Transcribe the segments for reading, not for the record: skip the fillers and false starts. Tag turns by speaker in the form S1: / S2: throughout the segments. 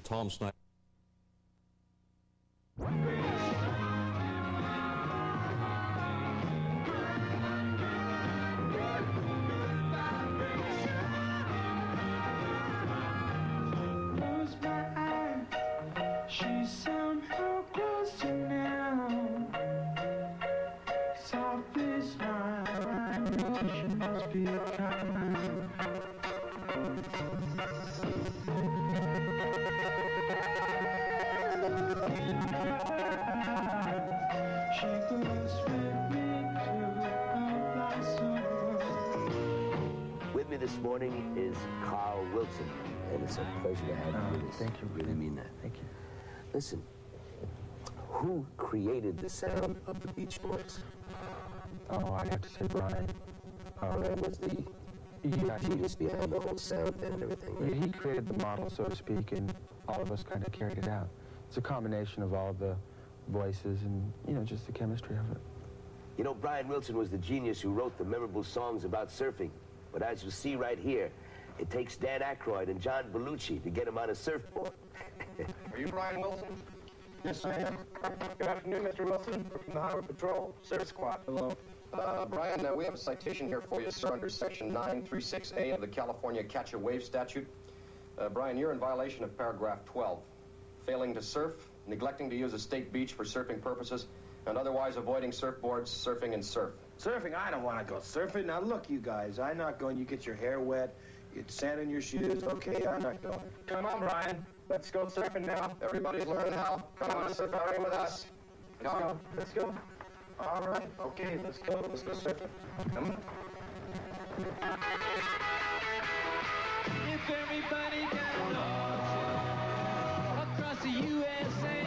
S1: Tom Snyder.
S2: She's somehow closer now. Softly smiling, she must be kind. She goes with me to a blossom.
S3: With me this morning is Carl Wilson, and it's a pleasure to have you with us.
S4: Thank you.
S3: Really mean that.
S4: Thank you.
S3: Listen, who created the sound of the Beach Boys?
S4: Oh, I'd have to say Brian.
S3: Brian was the genius behind the whole sound and everything. Right?
S4: He created the model, so to speak, and all of us kind of carried it out. It's a combination of all the voices and, you know, just the chemistry of it.
S3: You know, Brian Wilson was the genius who wrote the memorable songs about surfing. But as you'll see right here, it takes Dan Aykroyd and John Belushi to get him on a surfboard.
S5: Are you Brian Wilson? Yes, I am. Good afternoon, Mr. Wilson. We're from the Highway Patrol Surf Squad. Hello. Brian, we have a citation here for you, sir, under Section 936A of the California Catch a Wave Statute. Brian, you're in violation of paragraph 12. Failing to surf, neglecting to use a state beach for surfing purposes, and otherwise avoiding surfboards, surfing, and surf.
S6: Surfing? I don't want to go surfing. Now, look, you guys, I'm not going. You get your hair wet, you get sand in your shoes. Okay, I'm not going.
S5: Come on, Brian. Let's go surfing now. Everybody's learning how. Come on a safari with us. Let's go. Let's go. All right. Okay, let's go. Let's go surfing. Come on.
S2: If everybody got lost across the USA,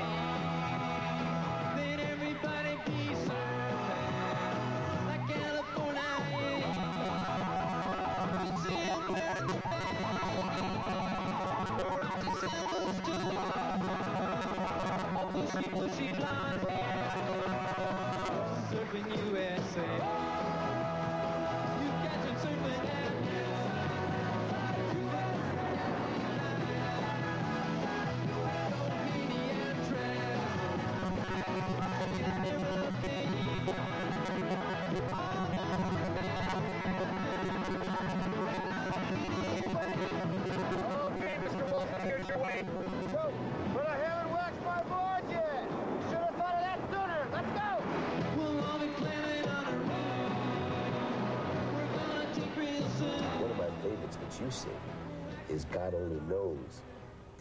S2: then everybody be surfing like California. Bushy blonde hair, surfing USA. You catch them surfing down here.
S5: Okay, Mr. Wilson, here's your way.
S7: Go, but I haven't waxed my board yet. Should have thought of that sooner. Let's go.
S2: We'll all be planning on a road. We're gonna take real soon.
S3: One of my favorites that you sing is God Only Knows.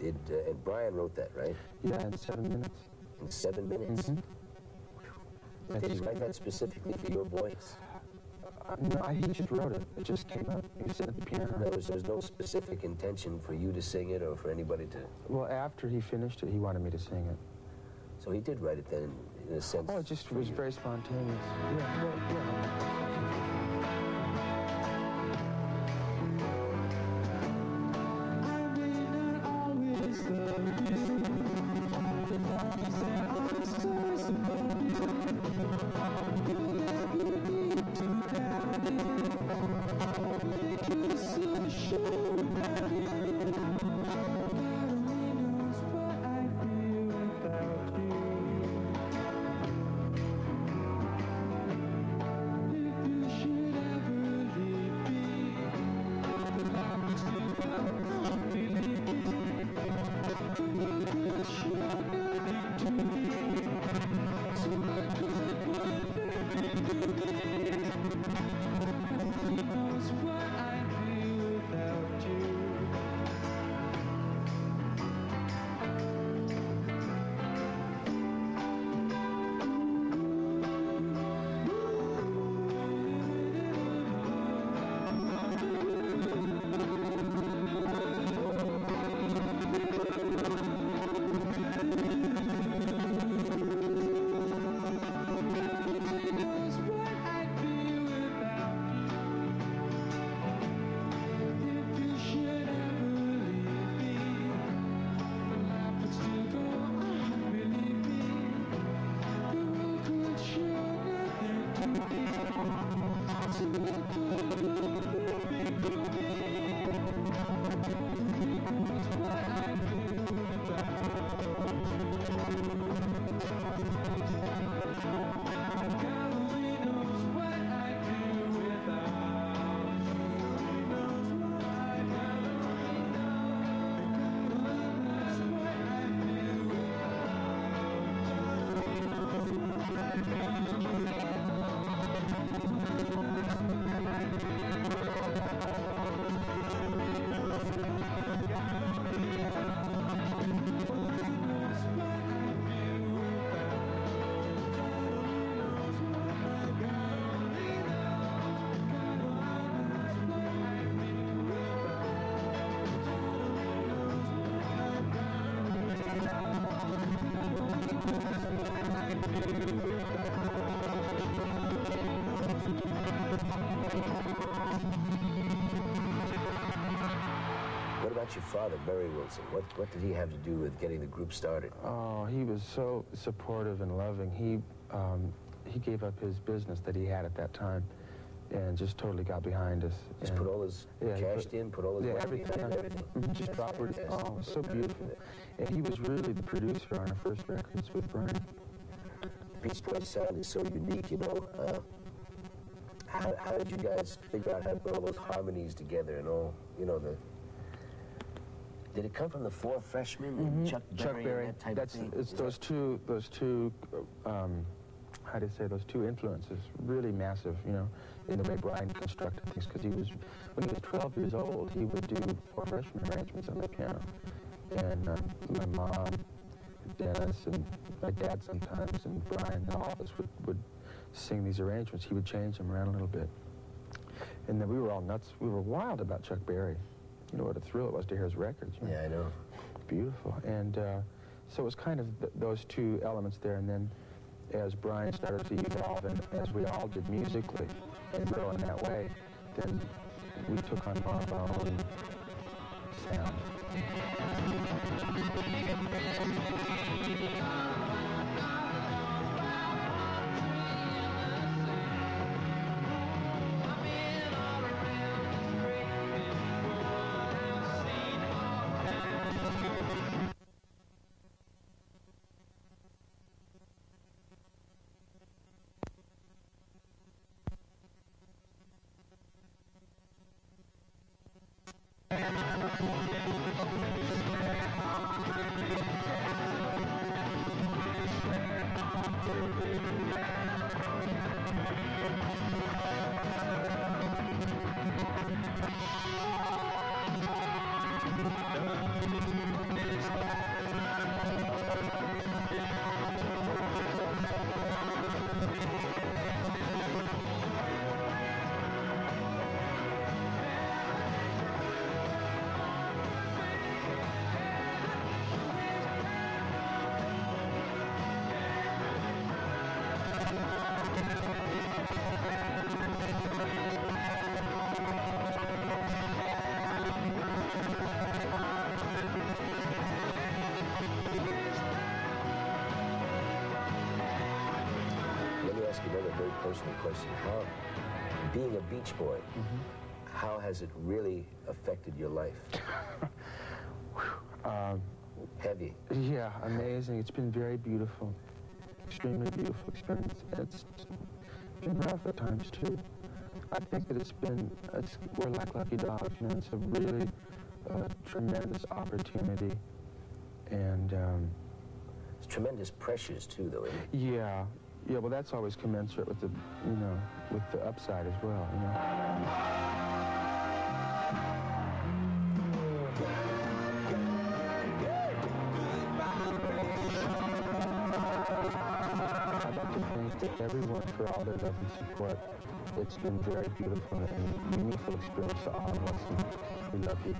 S3: And Brian wrote that, right?
S4: Yeah, in 7 minutes.
S3: In 7 minutes?
S4: Mm-hmm.
S3: Did he write that specifically for your voice?
S4: No, he just wrote it. It just came out. He was sitting at the piano.
S3: There's no specific intention for you to sing it or for anybody to...
S4: Well, after he finished it, he wanted me to sing it.
S3: So he did write it then, in a sense.
S4: Oh, it just was very spontaneous. Yeah, well, yeah.
S2: I may not always love you, but I say I'm sorry, you'll never need to doubt it. I'll make you so sure about it. God only knows what I'd be without you. If you should ever leave me, then I would still believe me. You could show nothing to me, so I could put everything. He knows what I'd be without you. He knows what I'd be without you. If you should ever leave me, life would still go on, believe me. The world could show nothing to me, so I could love everything to me. He knows what I'd be without you.
S3: What about your father, Barry Wilson? What did he have to do with getting the group started?
S4: Oh, he was so supportive and loving. He gave up his business that he had at that time and just totally got behind us.
S3: Just
S4: and
S3: put all his cashed in, put all his money
S4: everything.
S3: in, everything.
S4: Just dropped it. Oh, it was so beautiful. And he was really the producer on our first records with Brian.
S3: Beach Boys sound is so unique, you know. How did you guys figure out how to put all those harmonies together and all, you know, did it come from the four freshmen and Chuck Berry and that type of thing?
S4: It's those two, how do you say, those two influences, really massive, you know, in the way Brian constructed things, because when he was 12 years old, he would do four freshman arrangements on the piano. And my mom, Dennis, and my dad sometimes, and Brian, all of us would sing these arrangements. He would change them around a little bit. And then we were all nuts. We were wild about Chuck Berry. You know what a thrill it was to hear his records. You know?
S3: Yeah, I know.
S4: Beautiful. And so it was kind of those two elements there. And then as Brian started to evolve, and as we all did musically and grow in that way, then we took on more of our own sound.
S3: Personal question. How, being a Beach Boy, how has it really affected your life? Heavy.
S4: Yeah, amazing. It's been very beautiful. Extremely beautiful experience. It's been rough at times, too. I think that we're like lucky dogs, you know. It's a really tremendous opportunity. And
S3: it's tremendous pressures, too, though, isn't it?
S4: Yeah. Yeah, well, that's always commensurate with the, you know, with the upside as well, you know. I'd like to thank everyone for all their love and support. It's been very beautiful and meaningful experience for all of us, and we love you.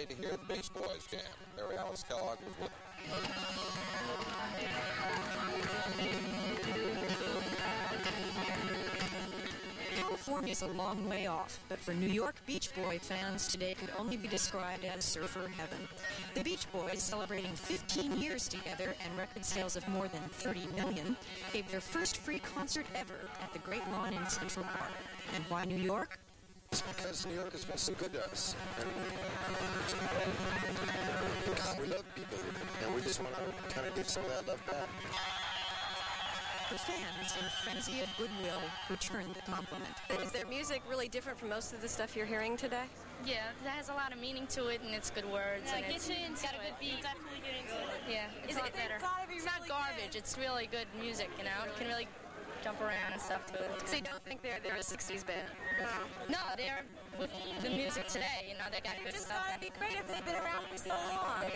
S1: To hear the Beach Boys jam. Mary Alice Kellogg was with them.
S8: California is a long way off, but for New York Beach Boy fans, today could only be described as surfer heaven. The Beach Boys, celebrating 15 years together and record sales of more than 30 million, gave their first free concert ever at the Great Lawn in Central Park. And why New York?
S1: It's because New York has been so good to us. God, we love people here, and we just want to kind of give some of that love back.
S8: The fans, in a frenzy of goodwill, returned the compliment.
S9: Is their music really different from most of the stuff you're hearing today?
S10: Yeah, it has a lot of meaning to it, and it's good words.
S11: Yeah,
S10: and
S11: it's got a good beat.
S10: Definitely get into it. Yeah, it's a lot better. It's not garbage. It's really good music, you know? You can really jump around and stuff to it.
S9: So you don't think they're a 60s band?
S10: No, they're with the music today, you know, they got good stuff.
S9: It'd be great if they've been around for so long.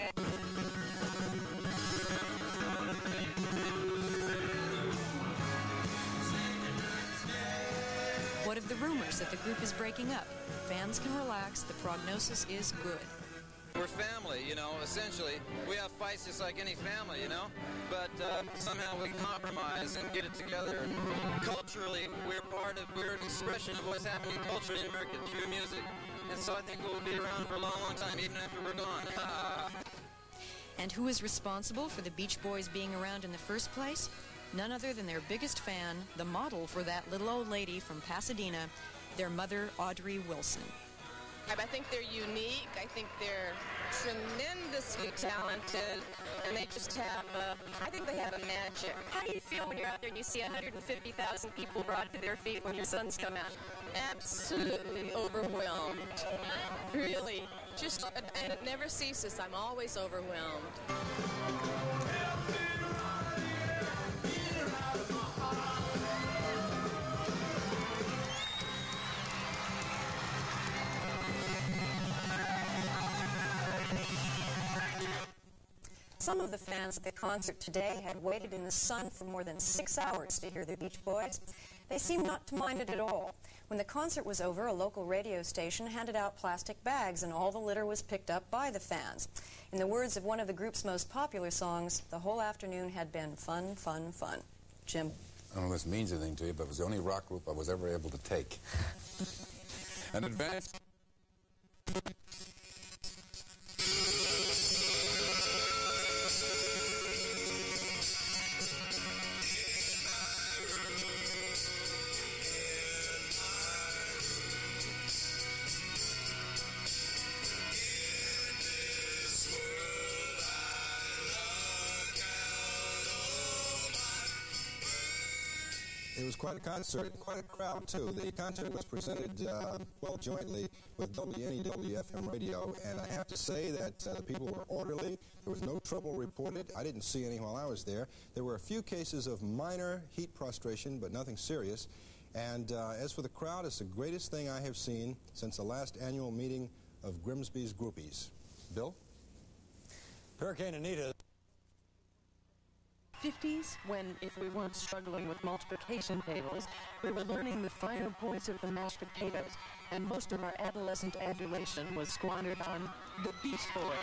S8: What of the rumors that the group is breaking up? Fans can relax, the prognosis is good.
S12: We're family, you know, essentially. We have fights just like any family, you know, but somehow we compromise and get it together. Culturally, we're an expression of what's happening culturally in America through music. And so I think we'll be around for a long, long time, even after we're gone.
S8: And who is responsible for the Beach Boys being around in the first place? None other than their biggest fan, the model for that little old lady from Pasadena, their mother, Audrey Wilson.
S9: I think they're unique. I think they're tremendously talented, and they just have, I think they have a magic. How do you feel when you're out there and you see 150,000 people brought to their feet when your sons come out? Absolutely overwhelmed. Really. And it never ceases. I'm always overwhelmed. Some of the fans at the concert today had waited in the sun for more than 6 hours to hear the Beach Boys. They seemed not to mind it at all. When the concert was over, a local radio station handed out plastic bags, and all the litter was picked up by the fans. In the words of one of the group's most popular songs, the whole afternoon had been fun, fun, fun. Jim?
S13: I don't know if this means anything to you, but it was the only rock group I was ever able to take. An advance.
S14: It was quite a concert, quite a crowd, too. The concert was presented, jointly with WNEW FM radio, and I have to say that the people were orderly. There was no trouble reported. I didn't see any while I was there. There were a few cases of minor heat prostration, but nothing serious. And as for the crowd, it's the greatest thing I have seen since the last annual meeting of Grimsby's Groupies. Bill?
S15: Hurricane Anita. 50s, when if we weren't struggling with multiplication tables, we were learning the finer points of the mashed potatoes, and most of our adolescent adulation was squandered on the Beach Boys.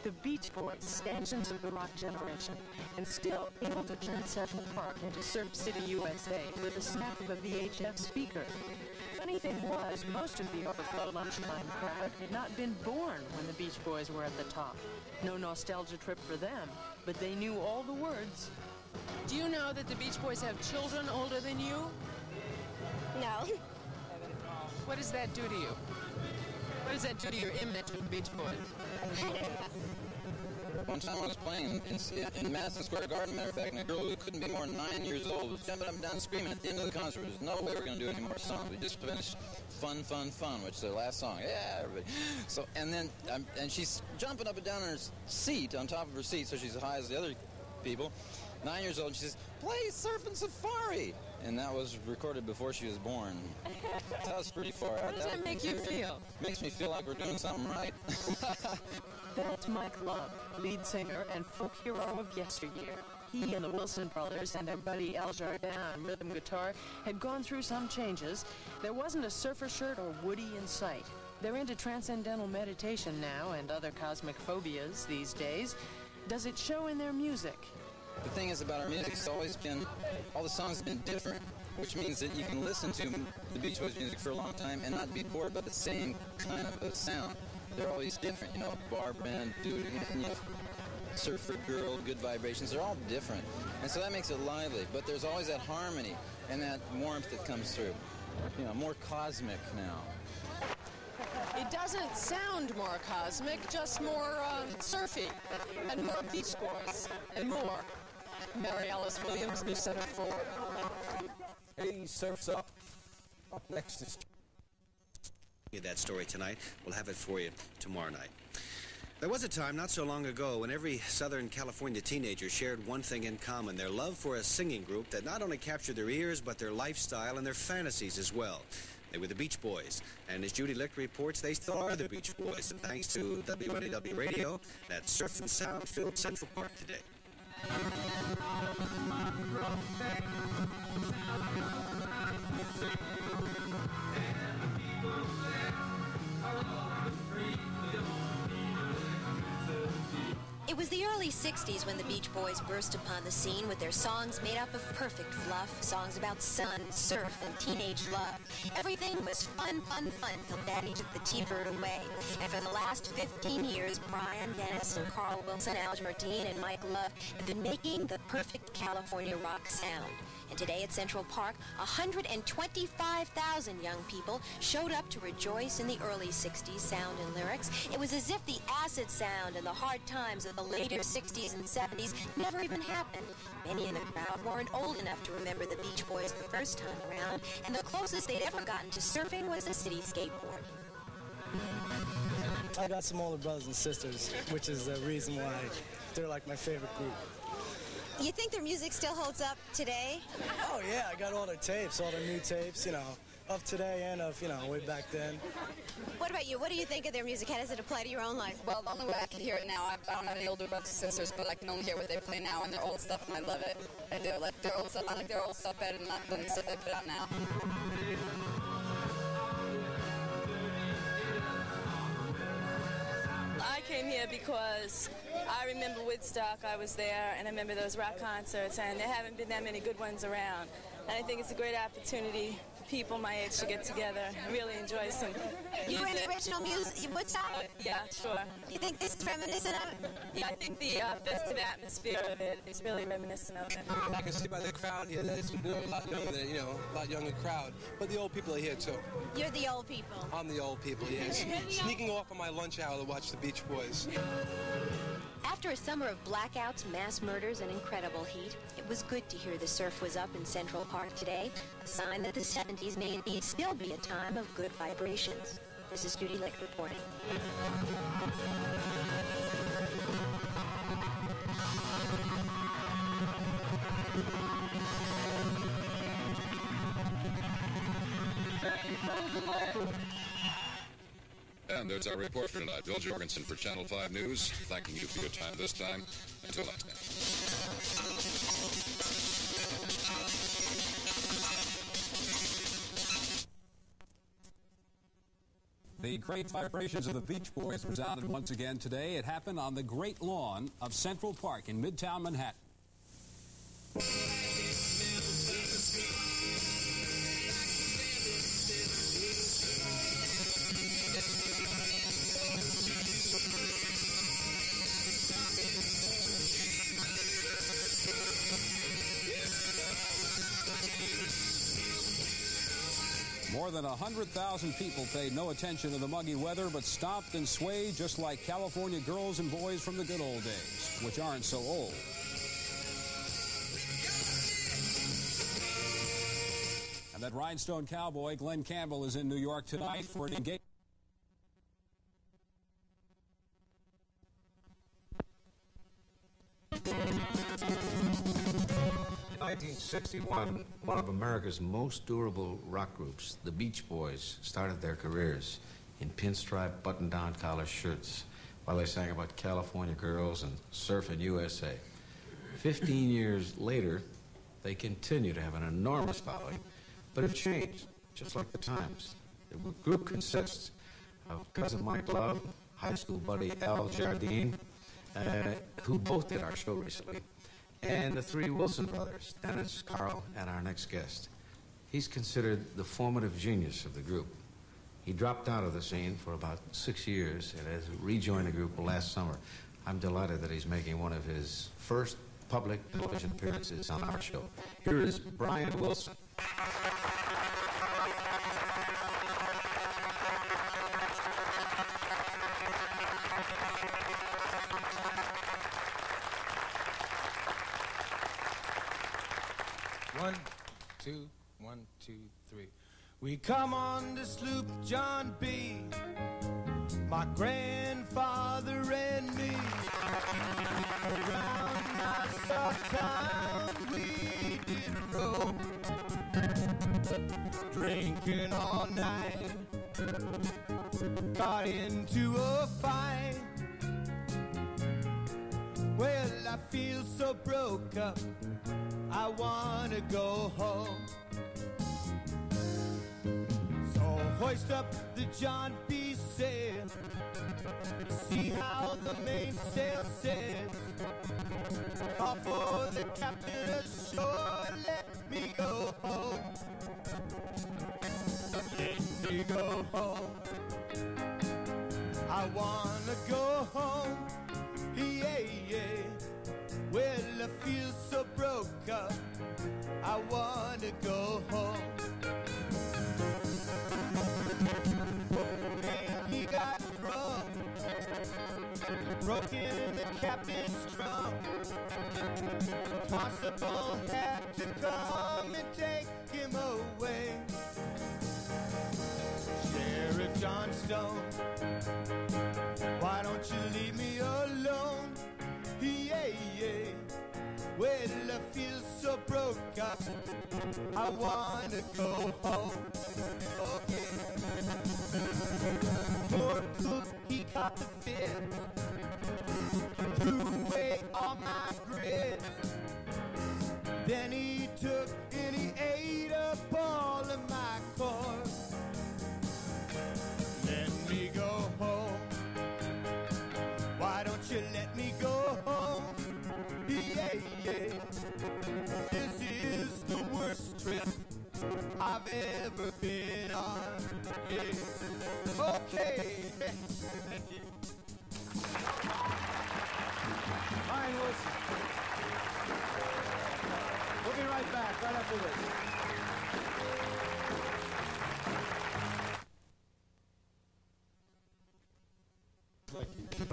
S15: The Beach Boys, stanchions of the rock generation, and still able to turn Central Park into Surf City, USA, with a snap of a VHF speaker. Funny thing was, most of the overflow lunchtime crowd had not been born when the Beach Boys were at the top. No nostalgia trip for them, but they knew all the words.
S9: Do you know that the Beach Boys have children older than you?
S11: No.
S9: What does that do to you? What does that do to your image of the Beach Boys?
S12: One time I was playing in Madison Square Garden, matter of fact, and a girl who couldn't be more than 9 years old was jumping up and down screaming at the end of the concert. There's no way we're going to do any more songs. We just finished Fun, Fun, Fun, which is the last song. Yeah, everybody. So, and then, and she's jumping up and down in her seat, on top of her seat, so she's as high as the other people. 9 years old, and she says, "Play Surfin Safari." And that was recorded before she was born. That was pretty far out.
S9: How does that make you feel?
S12: Makes me feel like we're doing something right.
S15: That's Mike Love, lead singer and folk hero of yesteryear. He and the Wilson brothers and their buddy Al Jardin on rhythm guitar had gone through some changes. There wasn't a surfer shirt or Woody in sight. They're into transcendental meditation now and other cosmic phobias these days. Does it show in their music?
S12: The thing is about our music, it's always been, all the songs have been different, which means that you can listen to the Beach Boys music for a long time and not be bored by the same kind of a sound. They're always different, you know, bar band, dude, you know, surfer girl, good vibrations, they're all different. And so that makes it lively, but there's always that harmony and that warmth that comes through. You know, more cosmic now.
S16: It doesn't sound more cosmic, just more surfy and more Beach Boys and more. Mary Alice Williams, new center for.
S14: Hey, Surf's Up. Up next is...
S17: That story tonight. We'll have it for you tomorrow night. There was a time not so long ago when every Southern California teenager shared one thing in common, their love for a singing group that not only captured their ears, but their lifestyle and their fantasies as well. They were the Beach Boys, and as Judy Licht reports, they still are the Beach Boys, and thanks to WNEW Radio, that surf and sound filled Central Park today.
S18: It was the early 60s when the Beach Boys burst upon the scene with their songs made up of perfect fluff, songs about sun, surf, and teenage love. Everything was fun, fun, fun till Daddy took the T-Bird away. And for the last 15 years, Brian Dennis and Carl Wilson, Al Jardine, and Mike Love have been making the perfect California rock sound. And today at Central Park, 125,000 young people showed up to rejoice in the early 60s sound and lyrics. It was as if the acid sound and the hard times of the later 60s and 70s never even happened. Many in the crowd weren't old enough to remember the Beach Boys the first time around, and the closest they'd ever gotten to surfing was a city skateboard.
S19: I got some older brothers and sisters, which is the reason why they're like my favorite group.
S18: You think their music still holds up today?
S19: Oh, yeah, I got all their tapes, all their new tapes, you know, of today and of, you know, way back then.
S18: What about you? What do you think of their music? How does it apply to your own life?
S16: Well, the only way I can hear it now, I don't have any older brothers and sisters, but I can only hear what they play now and their old stuff, and I love it. I do. Like their old stuff, I like their old stuff better than the stuff they put out now.
S20: I came here because I remember Woodstock, I was there, and I remember those rock concerts, and there haven't been that many good ones around. And I think it's a great opportunity for people my age to get together and really enjoy some
S18: You were in
S20: music.
S18: the original music, Woodstock?
S20: Yeah, sure.
S18: You think this is reminiscent of it?
S20: Yeah, I think the festive atmosphere of it is really reminiscent of it.
S21: I can see by the crowd here that it's a lot younger than, a lot younger crowd. But the old people are here, too.
S18: You're the old people.
S21: I'm the old people, yes. Sneaking off on my lunch hour to watch the Beach Boys.
S18: After a summer of blackouts, mass murders, and incredible heat, it was good to hear the surf was up in Central Park today, a sign that the 70s may indeed still be a time of good vibrations. This is Judy Licht reporting.
S22: And there's our report for tonight. Bill Jorgensen for Channel 5 News, thanking you for your time this time. Until next time.
S23: The great vibrations of the Beach Boys resounded once again today. It happened on the great lawn of Central Park in Midtown Manhattan. More than 100,000 people paid no attention to the muggy weather, but stomped and swayed just like California girls and boys from the good old days, which aren't so old. And that rhinestone cowboy, Glen Campbell, is in New York tonight for an engagement.
S24: In 1961, one of America's most durable rock groups, the Beach Boys, started their careers in pinstripe button-down collar shirts while they sang about California girls and surfing USA. 15 years later, they continue to have an enormous following, but have changed, just like the times. The group consists of cousin Mike Love, high school buddy Al Jardine, who both did our show recently, and the three Wilson brothers, Dennis, Carl, and our next guest. He's considered the formative genius of the group. He dropped out of the scene for about 6 years and has rejoined the group last summer. I'm delighted that he's making one of his first public television appearances on our show. Here is Brian Wilson.
S2: One, two, 1, 2, 3. We come on the sloop John B., my grandfather and me. Around Nassau town we did roam, drinking all night. Got into a fight. Well, I feel so broke up, I wanna go home. So hoist up the John B. sail, see how the mainsail says. Call for the captain ashore, let me go home. Let me go home. I wanna go home, yeah, yeah. Well, I feel so broke up, I wanna go home. And he got drunk, broken the captain's trunk. Constable had to come and take him away. Sheriff Johnstone, why don't you leave me alone? Yeah, yeah. Well, I feel so broke up, I wanna go home. Okay. Poor cook, he caught the fit, threw away all my bread. Then he took and he ate up all of my corn. Let me go home. Why don't you let me go home? Yeah, yeah. This is the worst trip I've ever been on. Yeah. Okay.
S5: Brian Wilson. We'll be right back, right after this.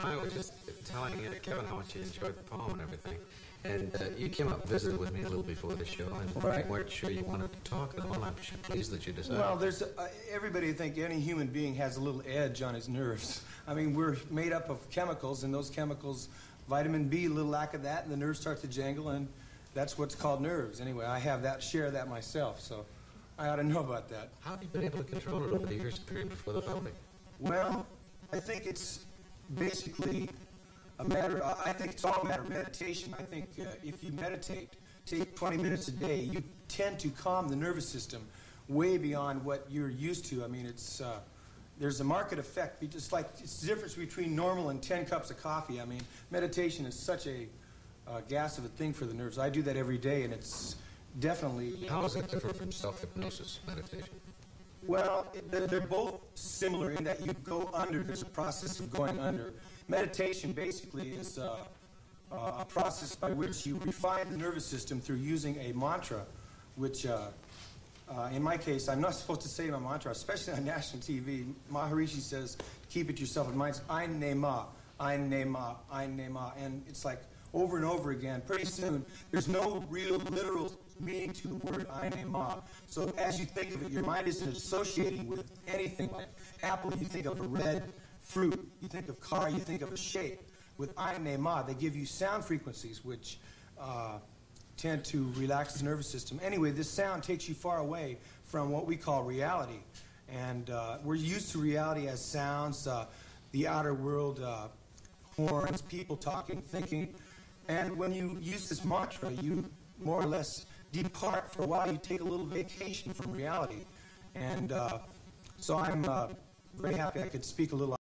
S24: I was just telling Kevin how much you enjoyed the poem and everything. And you came up and visited with me a little before the show, and we weren't sure you wanted to talk at all. I'm pleased that you decided.
S5: Well, there's everybody, I think any human being has a little edge on his nerves. I mean, we're made up of chemicals, and those chemicals, vitamin B, a little lack of that, and the nerves start to jangle, and that's what's called nerves. Anyway, I have that, share that myself, so I ought to know about that.
S24: How have you been able to control it over the years period before the public?
S5: Well, I think it's basically a matter, I think it's all a matter of meditation. I think if you meditate, take 20 minutes a day, you tend to calm the nervous system way beyond what you're used to. I mean, it's, there's a market effect. Just like it's the difference between normal and 10 cups of coffee. I mean, meditation is such a gas of a thing for the nerves. I do that every day, and it's definitely...
S24: How is it different from self-hypnosis meditation?
S5: Well, they're both similar in that you go under. There's a process of going under. Meditation basically is a process by which you refine the nervous system through using a mantra, which in my case, I'm not supposed to say my mantra, especially on national TV. Maharishi says, keep it yourself in mind. It's Ain Nema, Ain Nema, Ain Nema. And it's like over and over again. Pretty soon, there's no real literal meaning to the word Ain Nema. So as you think of it, your mind isn't associating with anything. Like apple, you think of a red fruit. You think of car, you think of a shape. With Ain Nema, they give you sound frequencies, which tend to relax the nervous system. Anyway, this sound takes you far away from what we call reality. And we're used to reality as sounds, the outer world, horns, people talking, thinking. And when you use this mantra, you more or less depart for a while. You take a little vacation from reality. And so I'm very happy I could speak a little